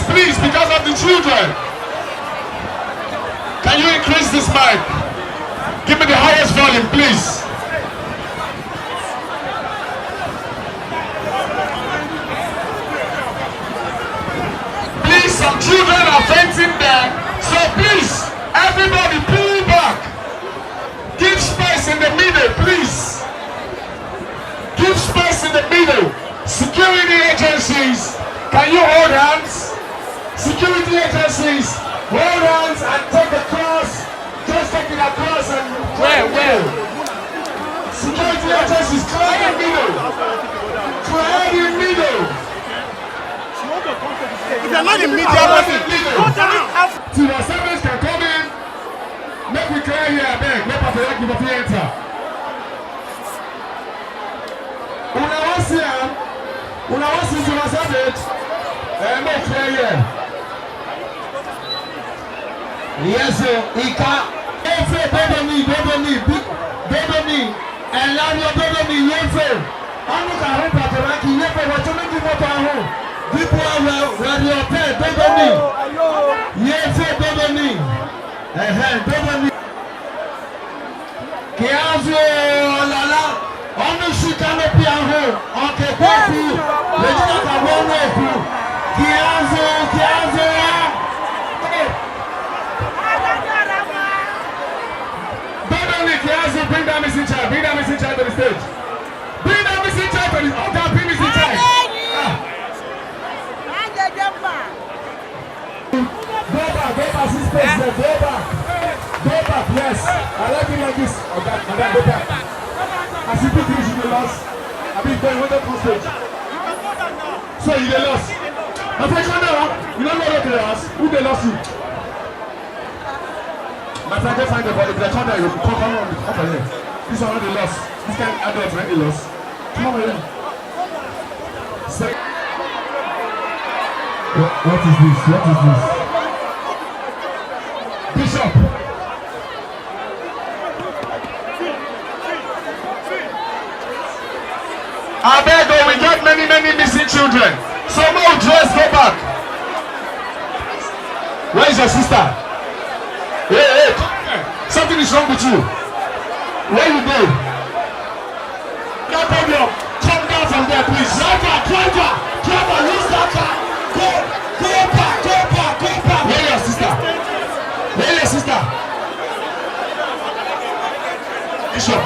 Please, because of the children. Can you increase this mic? Give me the highest volume, please. Please, some children are fainting there. So please, everybody pull back. Give space in the middle, please. Give space in the middle. Security agencies, can you hold hands? Security agencies, hold hands and take the cross. Just take it across and where? Security agencies, clear the middle. Clear the middle. If you're not in media, go down. To the service can come in. Make we clear here, I beg. Make us elect the enter. Una wants to the service. Make clear here. Yes, Ika. Every baby me, and love your baby me, yes, I'm not a hope at the ranking, never what to make you go to home. People are ready to pay, baby me. Yes, baby me. Baby me. Kiazo, Lala, on the canopy at home. Okay, thank you. Regina can run off you. Kiazo. Bring that missing child to the stage. Bring that missing child to the stage. Okay, bring missing child. Go back, sisters. Go back, yes. I like it like this. Okay, madam, go back. As you put this in the loss, I mean, going on the stage. So you the loss. Now, you don't know what they lost. Who they lost you? But I just find the body. If they come there, you come on here. This one already lost. This guy adult already lost. Come on here. Say. What is this? Bishop. I beg you, we got many missing children. Some more dress, go back. Where is your sister? Hey, something is wrong with you. Where you go? No problem. Come down from there, please. Driver, use that car. Go back. Where your sister? Bishop.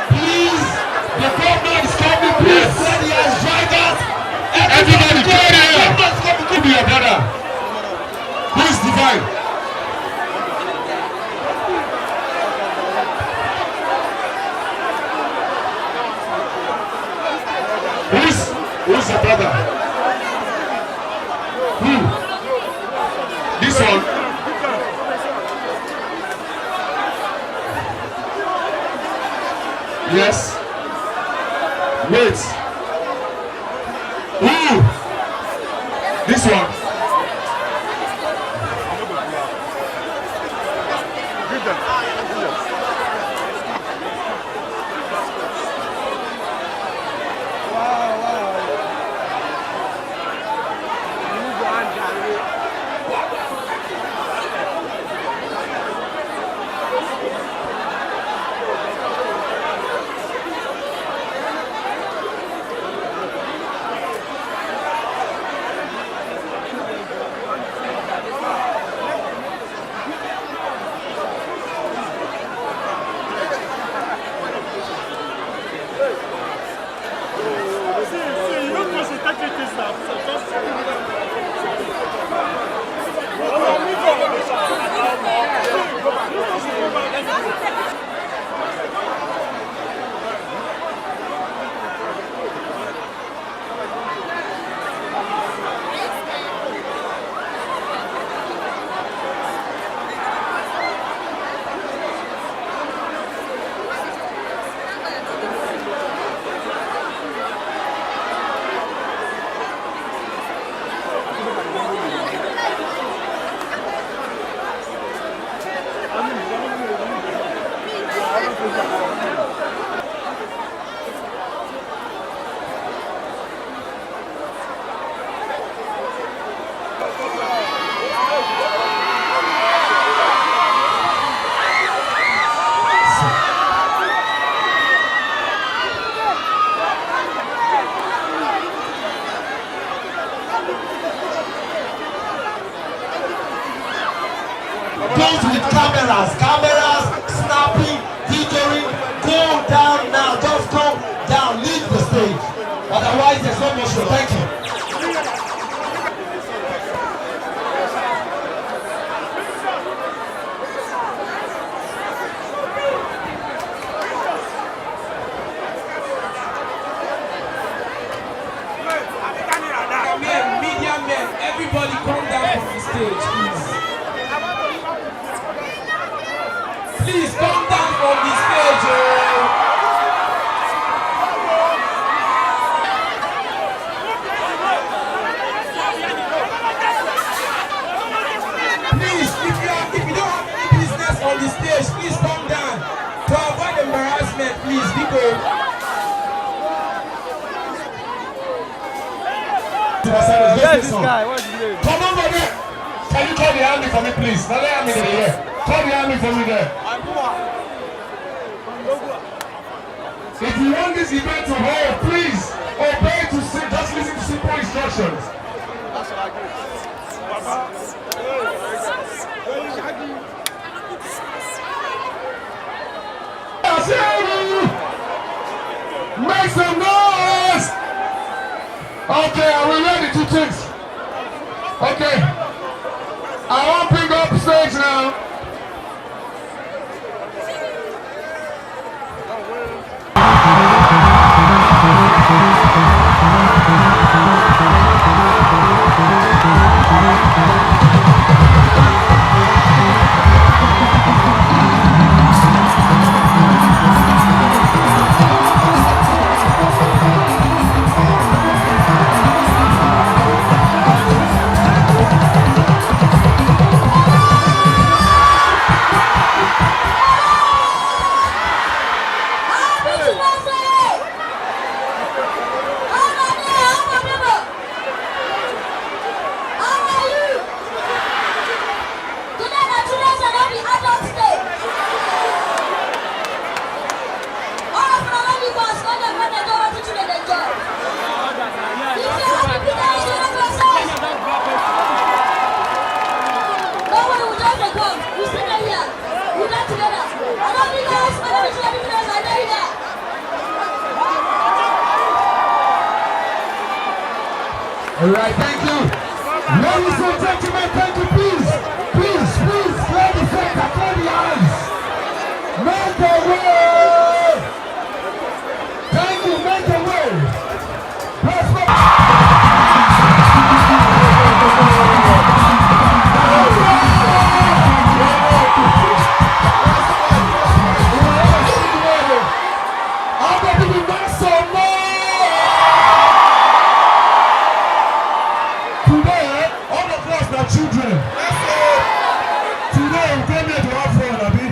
Please, the government is coming. Please, everybody, could be your brother. Who is divine? Who's your brother? Who? This one? Yes. Wait. Who? This one. show. Thank you. Media men, everybody come down from the stage, please. Please come down from the stage. Please, if you don't have any business on the stage, please come down. To avoid embarrassment, please, people. Where's this guy? What's his name? Come over there. Can you call the army for me, please? Now let me there. Call the army for me there. If you want this event to hold, please obey to just listen to simple instructions. That's what I do. Make some noise! Okay, are we ready to things? Okay. I want to bring up stage now. All right, thank you. Ladies and gentlemen, thank you. Please, clear the center, clear the eyes. Make the way. Thank you, make the way. Let's go. Children. Today we came here to have fun, Abi.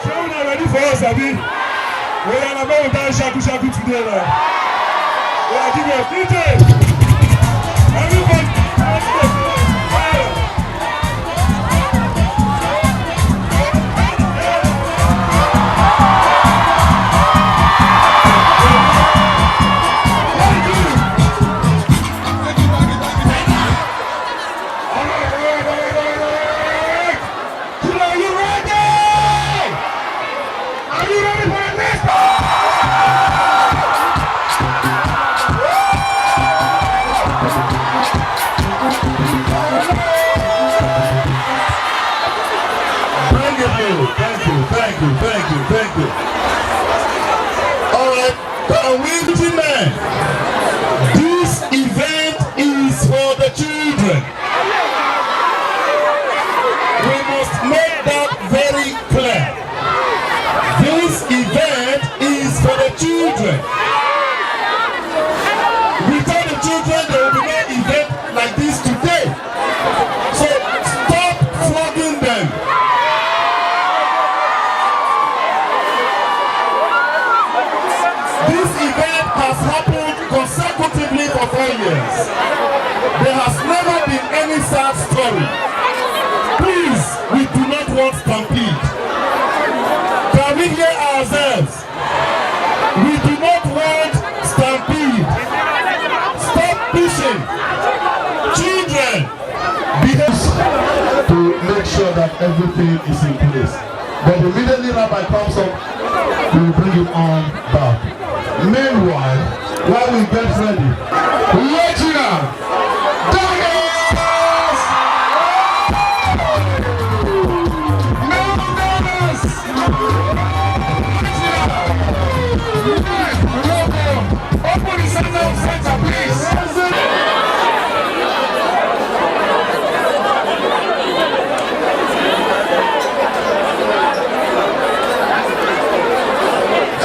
So we are ready for us, Abi. We are about to shaku today now. We are giving us DJ. Everybody. Thank you. All right, men, this event is for the children. We must make that very clear. This event is for the children. Without the children, there will be no event like this today. So stop flogging them. This event has happened consecutively for 4 years. There has never been any sad story. Please, we do not want stampede. Can we hear ourselves? We do not want stampede. Stop pushing. Children, behave to make sure that everything is in place. But immediately Rabbi comes up, we will bring him on back. Meanwhile, while we get ready. Regina, Douglas! No Douglas! Regina, open the center, please.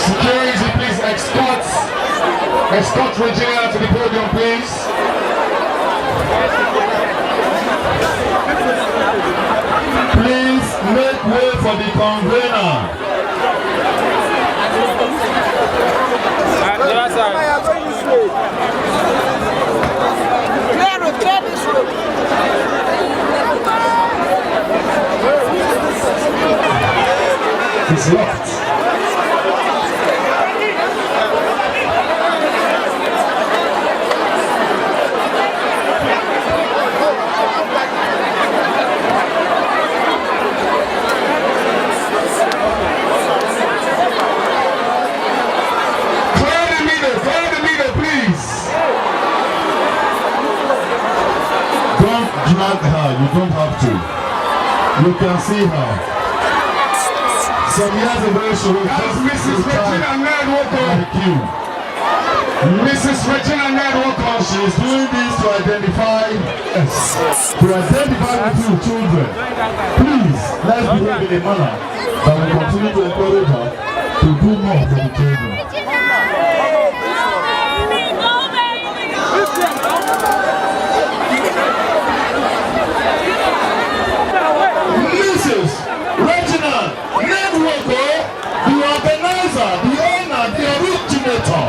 Security, please escort Regina to the podium, please. Please make way for the convener. It's locked. Drag her, you don't have to. You can see her. Some years ago she was just Mrs. Regina Ned Nwoko. Like you. Mrs. Regina Ned Nwoko. She is doing this to identify with you children. Please, let's behave in a manner that will continue to encourage her to do more for the children. Mrs. Regina Ned Nwoko, the organizer, the owner, the originator,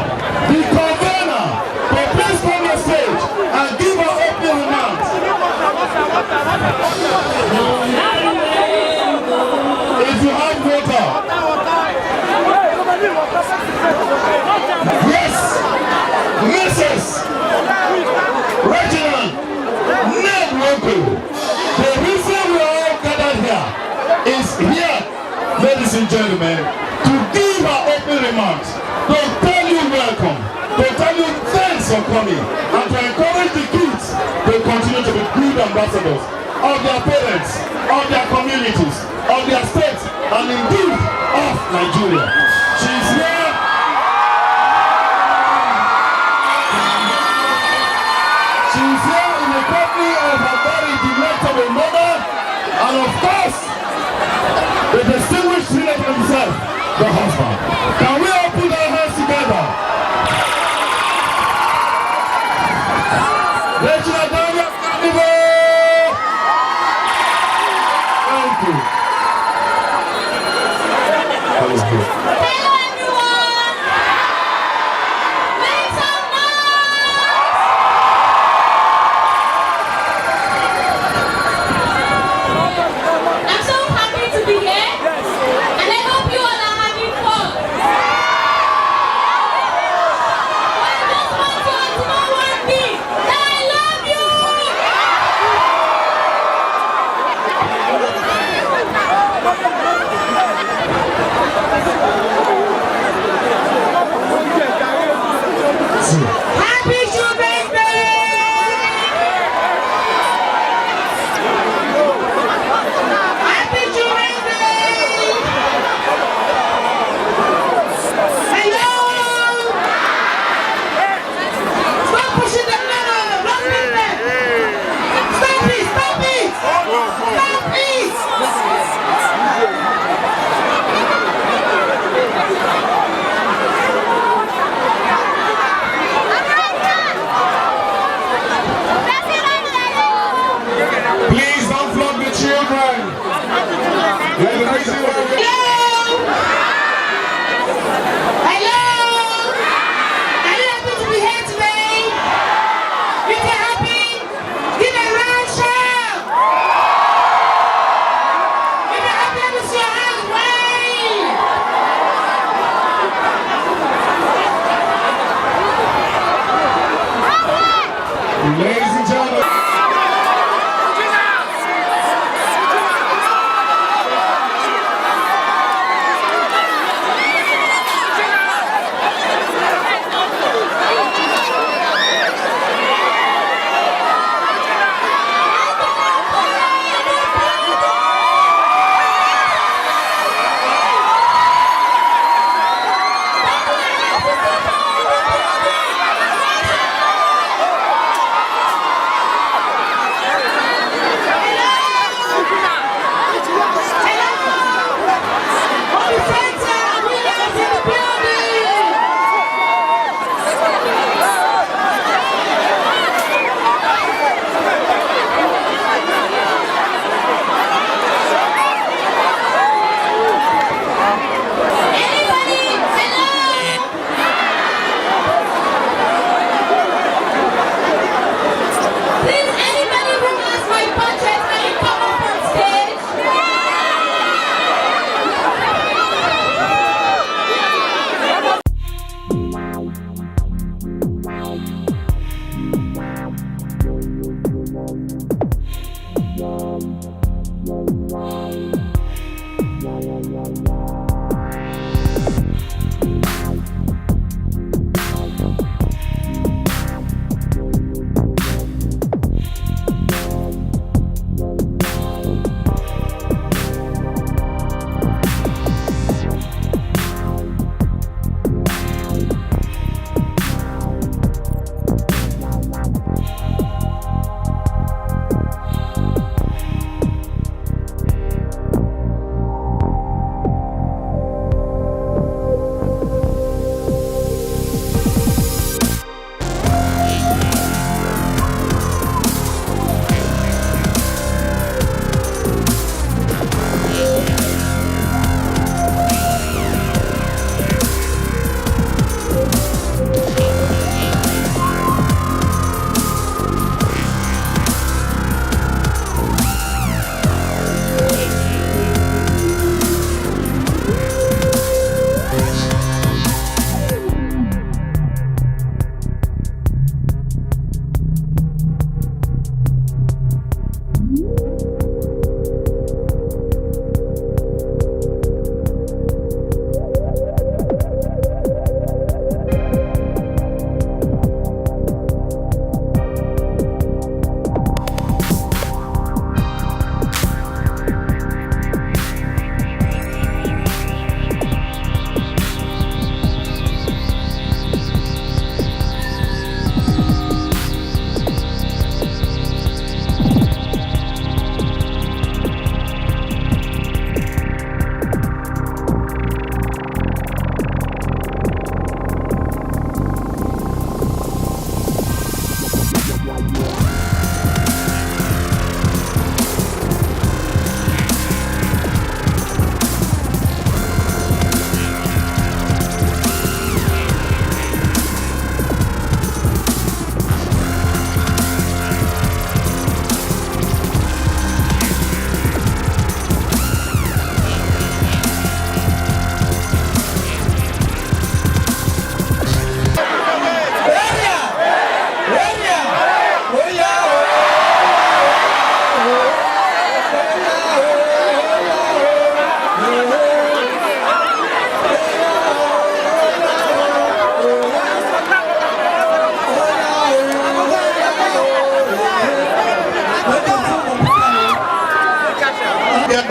the convener, but please come on stage and give her opening remarks. If you have water. Yes, Mrs. Regina Ned Nwoko. The reason we are all gathered here is here, ladies and gentlemen, to give our opening remarks, to tell you welcome, to tell you thanks for coming, and to encourage the kids to continue to be good ambassadors of their parents, of their communities, of their states, and indeed of Nigeria. She's here. She's here in the company of her very delectable mother, and of course, the distinguished senator himself, the husband. Can we all put our hands together? Regina Daniel Carnival! Thank you. That was good. Hello everyone! Make some noise! I'm so happy to be here, and I hope you all are having fun. But I just want you all to know one thing, that I love you! Happy Children's Day! Happy Children's Day! Hello! Stop pushing the lever! Don't push them! Stop it! Stop it! Stop it! Please don't flog the children. There's a reason why we Hello! Are you happy to be here today? If you're happy, give a round shout! If you're happy, let me see your hands wave! Ladies and gentlemen.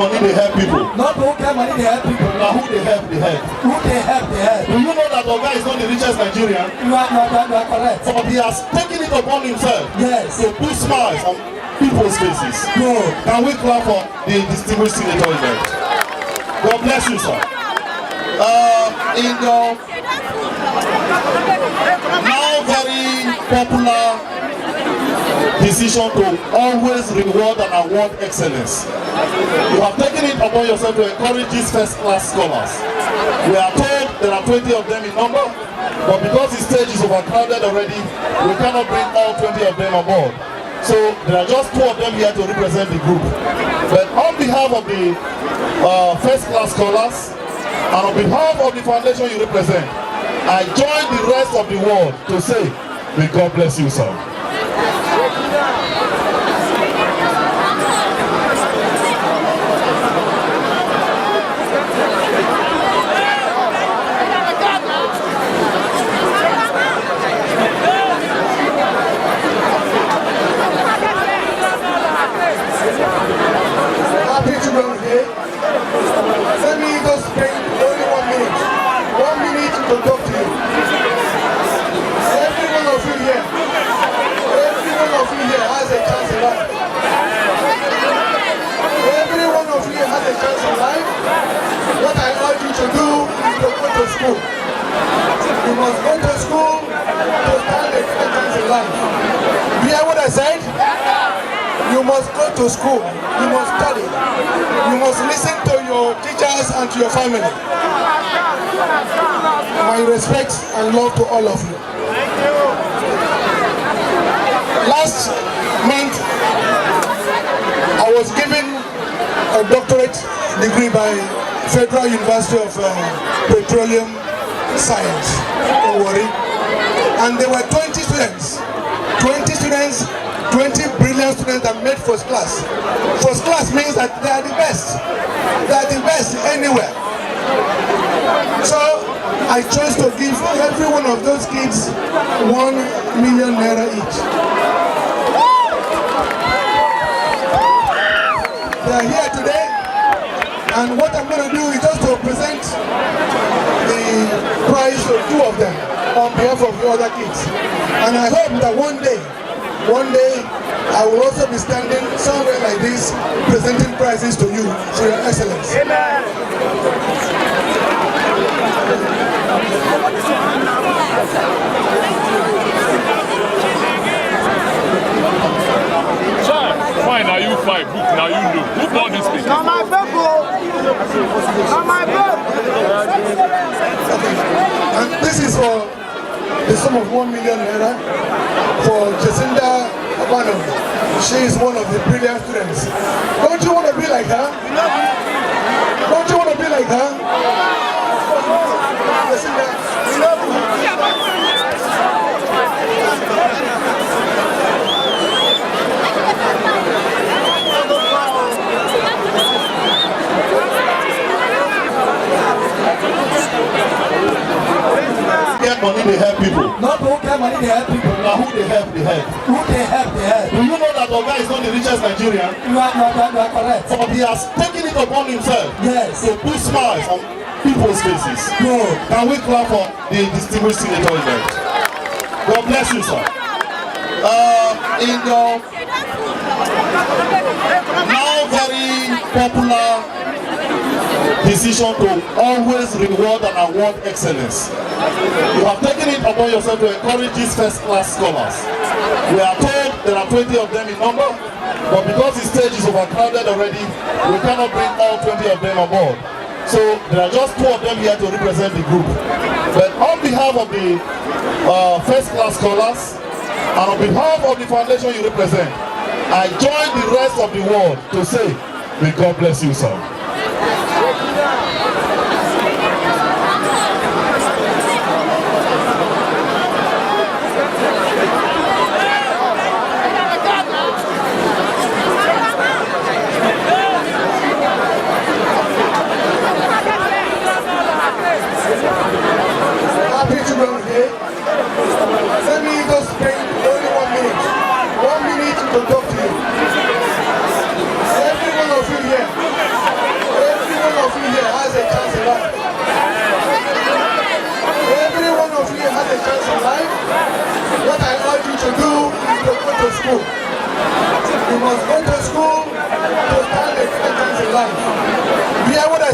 money, they help people. Not who get money, they help people. Now who they help, they help. Who they help, they help. Do you know that Oga is not the richest Nigerian? You are correct. But he has taken it upon himself Yes. to put smiles on people's faces. Good. Can we clap for the distinguished senator event? God bless you, sir. In the now very popular decision to always reward and award excellence, you have taken it upon yourself to encourage these first-class scholars. We are told there are 20 of them in number, but because the stage is overcrowded already, we cannot bring all 20 of them aboard. So there are just 2 of them here to represent the group. But on behalf of the first-class scholars, and on behalf of the foundation you represent, I join the rest of the world to say, may God bless you, sir. Happy Children's Day. Let me just spend only 1 minute. 1 minute to talk to you. Every one of you here has a chance in life. Every one of you has a chance in life. What I urge you to do is to go to school. You must go to school to stand a better chance in life. You hear what I said? You must go to school. You must study. You must listen to your teachers and to your family. My respect and love to all of you. Last month, I was given a doctorate degree by Federal University of Petroleum Science in Warri, and there were 20 students. 20 brilliant students that made first class. First class means that they are the best. They are the best anywhere. So I chose to give every one of those kids 1 million naira each. They are here today, and what I'm going to do is just to present the prize to 2 of them on behalf of the other kids. And I hope that one day, I will also be standing somewhere like this, presenting prizes to you for your excellence. Amen. Fine, now you fight, book, now you look. Who bought this thing? Not my book, not my book. And this is for the sum of 1 million naira for Jacinda Abano. She is one of the brilliant students. Don't you want to be like her? Don't you want to be like her? Jacinda, we love you. Get money, they help people. Not who get money, they help people. Now who they help, they help. Who they help, they help. Do you know that Oga is not the richest Nigerian? You are correct. But he has taken it upon himself Yes. to put smiles on people's faces. Good. Can we clap for the distinguished senator event? God bless you, sir. In the now very popular decision to always reward and award excellence, you have taken it upon yourself to encourage these first-class scholars. We are told there are 20 of them in number, but because the stage is overcrowded already, we cannot bring all 20 of them aboard. So there are just 2 of them here to represent the group. But on behalf of the first-class scholars, and on behalf of the foundation you represent, I join the rest of the world to say, may God bless you, sir. Happy Children's Day. Let me just spend only 1 minute. 1 minute to talk to you. Every one of you here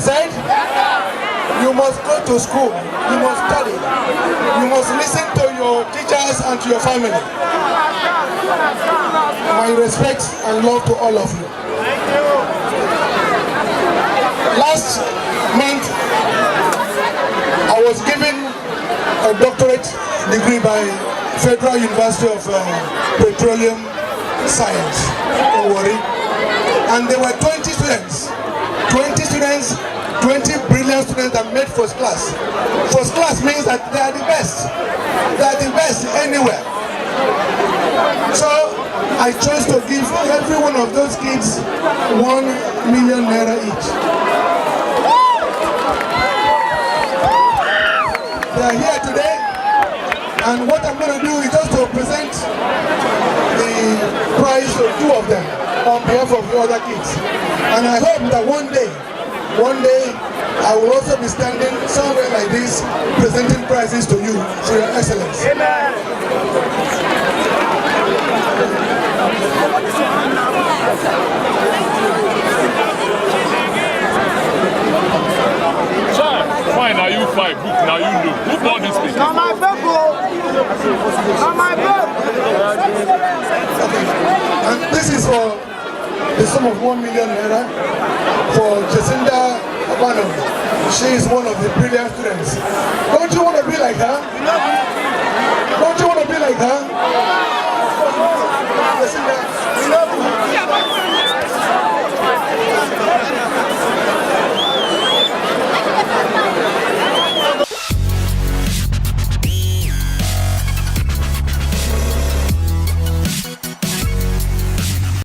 said? You must go to school. You must study. You must listen to your teachers and to your family. My respect and love to all of you. Last month, I was given a doctorate degree by Federal University of Petroleum Science in Warri. And there were 20 students. 20 students, 20 brilliant students that made first class. First class means that they are the best. They are the best anywhere. So I chose to give every one of those kids 1 million naira each. They are here today, and what I'm going to do is just to present the prize to 2 of them on behalf of the other kids. And I hope that one day, I will also be standing somewhere like this, presenting prizes to you, for your excellence. Amen. Fine, now you fight, book, now you know. Who bought this thing? Not my book, not my book. And this is for the sum of 1 million naira for Jacinda Abano. She is one of the brilliant students. Don't you want to be like her?